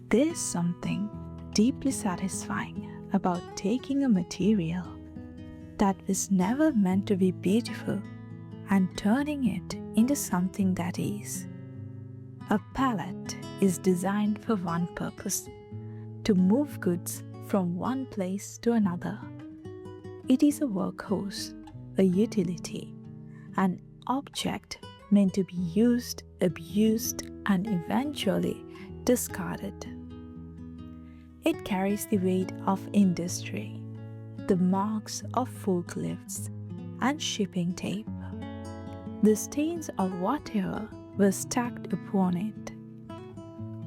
There's something deeply satisfying about taking a material that was never meant to be beautiful and turning it into something that is. A pallet is designed for one purpose: to move goods from one place to another. It is a workhorse, a utility, an object meant to be used, abused, and eventually discarded. It carries the weight of industry, the marks of forklifts and shipping tape, the stains of whatever was stacked upon it.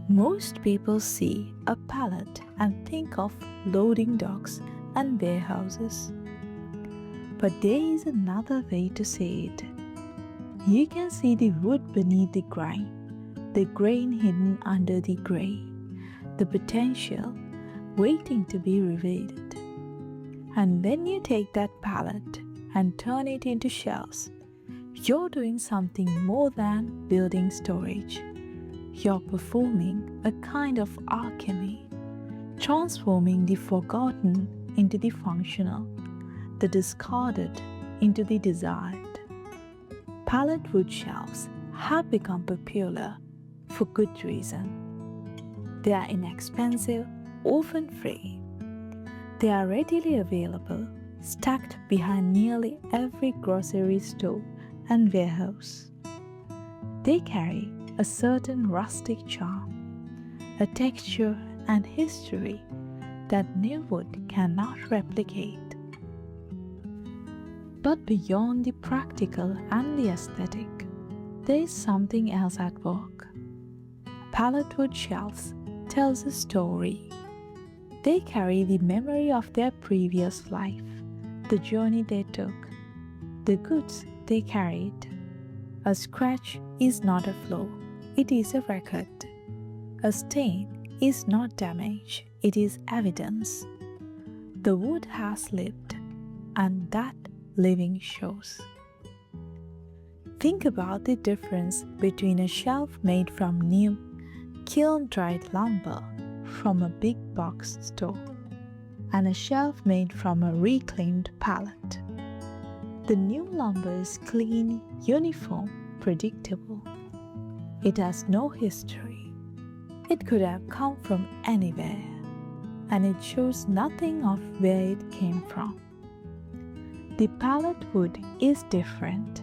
Most people see a pallet and think of loading docks and warehouses. But there is another way to say it. You can see the wood beneath the grain hidden under the gray, the potential waiting to be revealed. And when you take that pallet and turn it into shelves, you're doing something more than building storage. You're performing a kind of alchemy, transforming the forgotten into the functional, the discarded into the desired. Pallet wood shelves have become popular for good reason. They are inexpensive, often free. They are readily available, stacked behind nearly every grocery store and warehouse. They carry a certain rustic charm, a texture and history that new wood cannot replicate. But beyond the practical and the aesthetic, there is something else at work. Pallet wood shelves tells a story. They carry the memory of their previous life, the journey they took, the goods they carried. A scratch is not a flaw, it is a record. A stain is not damage, it is evidence. The wood has lived, and that living shows. Think about the difference between a shelf made from new, kiln-dried lumber from a big box store and a shelf made from a reclaimed pallet. The new lumber is clean, uniform, predictable. It has no history. It could have come from anywhere, and it shows nothing of where it came from. The pallet wood is different.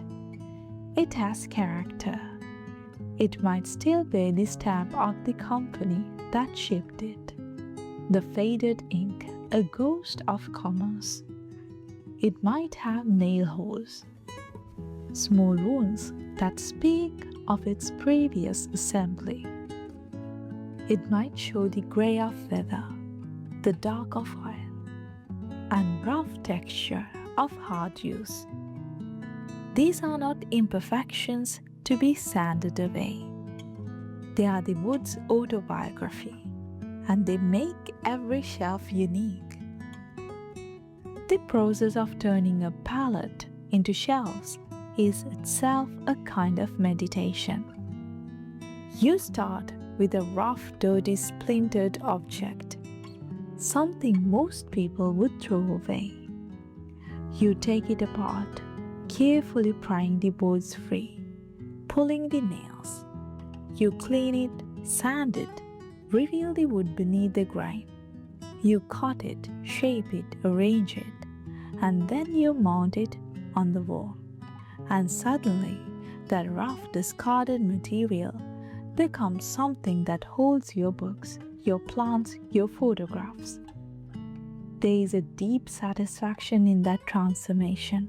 It has character. It might still bear the stamp of the company that shipped it. The faded ink, a ghost of commerce. It might have nail holes, small wounds that speak of its previous assembly. It might show the gray of weather, the dark of oil, and rough texture of hard use. These are not imperfections to be sanded away. They are the wood's autobiography, and they make every shelf unique. The process of turning a pallet into shelves is itself a kind of meditation. You start with a rough, dirty, splintered object, something most people would throw away. You take it apart, carefully prying the boards free, pulling the nails. You clean it, sand it, reveal the wood beneath the grain. You cut it, shape it, arrange it, and then you mount it on the wall. And suddenly, that rough, discarded material becomes something that holds your books, your plants, your photographs. There is a deep satisfaction in that transformation.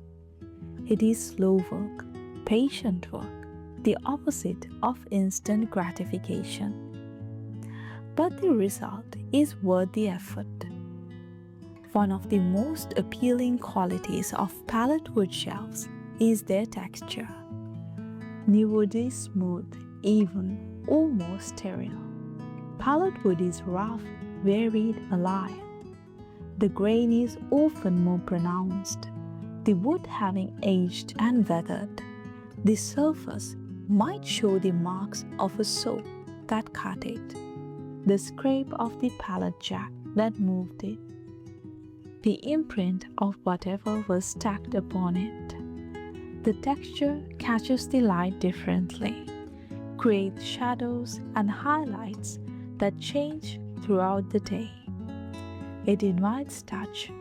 It is slow work, patient work, the opposite of instant gratification. But the result is worth the effort. One of the most appealing qualities of pallet wood shelves is their texture. New wood is smooth, even, almost sterile. Pallet wood is rough, varied, alive. The grain is often more pronounced, the wood having aged and weathered. The surface might show the marks of a saw that cut it. the scrape of the pallet jack that moved it, the imprint of whatever was stacked upon it. The texture catches the light differently, creates shadows and highlights that change throughout the day. It invites touch.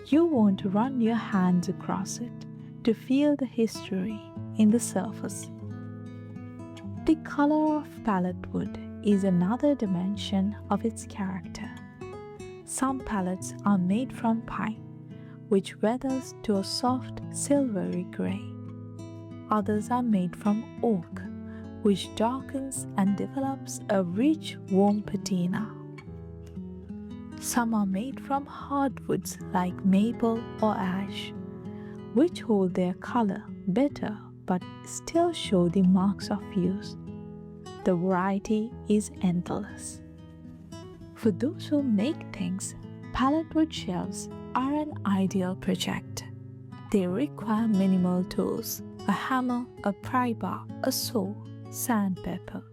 You want to run your hands across it to feel the history in the surface. The color of pallet wood is another dimension of its character. Some pallets are made from pine, which weathers to a soft silvery gray. Others are made from oak, which darkens and develops a rich, warm patina. Some are made from hardwoods like maple or ash, which hold their color better but still show the marks of use. The variety is endless. For those who make things, pallet wood shelves are an ideal project. They require minimal tools, a hammer, a pry bar, a saw, sandpaper,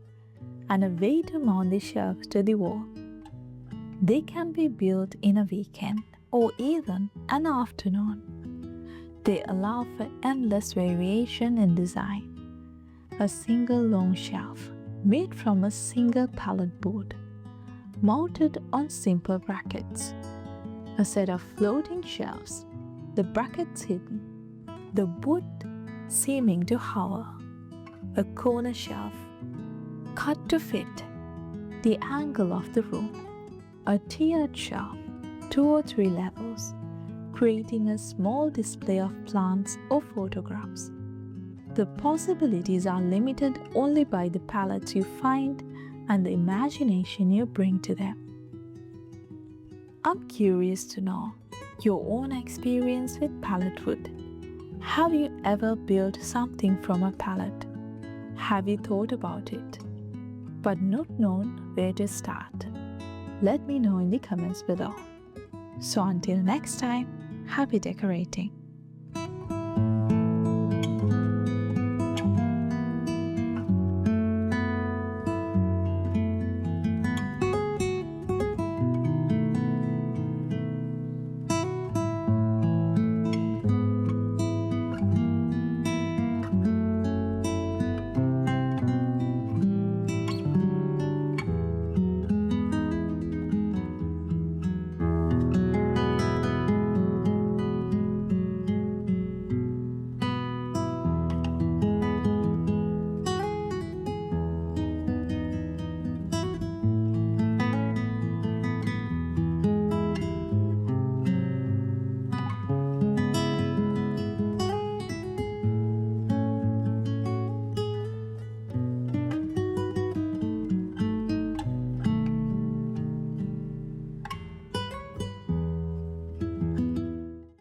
and a way to mount the shelves to the wall. They can be built in a weekend or even an afternoon. They allow for endless variation in design. A single long shelf made from a single pallet board, mounted on simple brackets. A set of floating shelves, the brackets hidden, the wood seeming to hover. A corner shelf, cut to fit the angle of the room. A tiered shelf, 2 or 3 levels, creating a small display of plants or photographs. The possibilities are limited only by the palettes you find and the imagination you bring to them. I'm curious to know your own experience with pallet wood. Have you ever built something from a pallet? Have you thought about it, but not known where to start? Let me know in the comments below. So until next time, happy decorating.